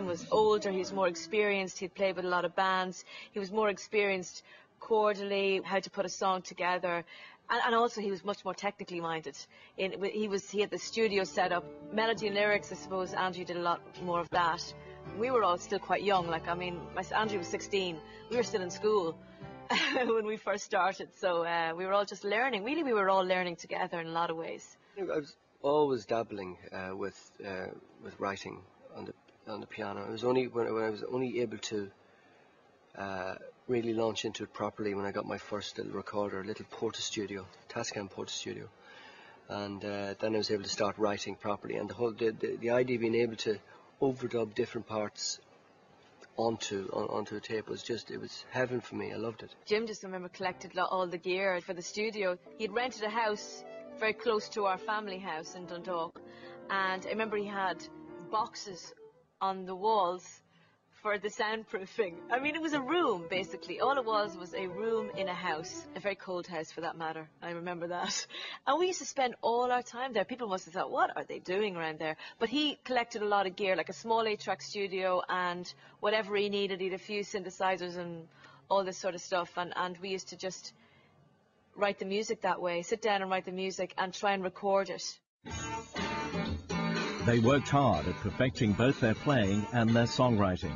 was older, he was more experienced, he'd played with a lot of bands, he was more experienced chordally, how to put a song together, and also he was much more technically minded. He had the studio set up, melody and lyrics, I suppose Andrew did a lot more of that. We were all still quite young, like, I mean, Andrew was 16, we were still in school when we first started, so we were all just learning. Really, we were all learning together in a lot of ways. I was always dabbling with writing on the piano. It was only when I was only able to really launch into it properly when I got my first little recorder, a little Porta Studio, Tascam Porta Studio, and then I was able to start writing properly. And the idea of being able to overdub different parts onto a tape was just, it was heaven for me. I loved it. Jim just, I remember, collected all the gear for the studio. He'd rented a house very close to our family house in Dundalk, and I remember he had boxes on the walls for the soundproofing. I mean, it was a room, basically. All it was a room in a house, a very cold house for that matter. I remember that. And we used to spend all our time there. People must have thought, what are they doing around there? But he collected a lot of gear, like a small 8-track studio and whatever he needed. He had a few synthesizers and all this sort of stuff. And we used to just write the music that way, sit down and write the music and try and record it. They worked hard at perfecting both their playing and their songwriting,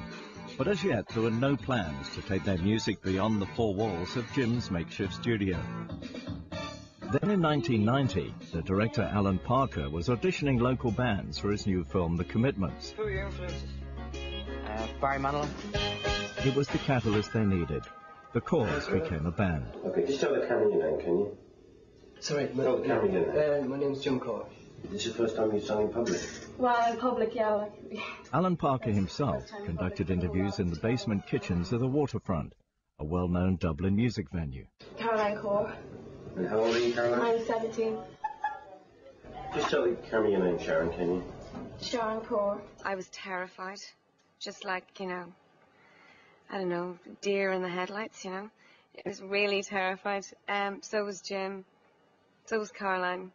but as yet there were no plans to take their music beyond the four walls of Jim's makeshift studio. Then in 1990, the director Alan Parker was auditioning local bands for his new film The Commitments. Who are your influences? Barry Manilow. It was the catalyst they needed. The Corrs became a band. Okay, just tell the camera your name, can you? Sorry, tell the camera your name. My name's Jim Corr. This is the first time you've sung in public? Well, in public, yeah. Like, Alan Parker himself conducted interviews in the basement kitchens of the Waterfront, a well-known Dublin music venue. Caroline Corr. And how old are you, Caroline? I'm 17. Just tell the camera your name, Sharon, can you? Sharon Corr. I was terrified, just like, you know, I don't know, deer in the headlights, you know. I was really terrified. So was Jim. So was Caroline.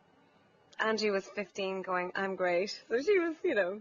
Andrew was 15 going, I'm great. So she was, you know,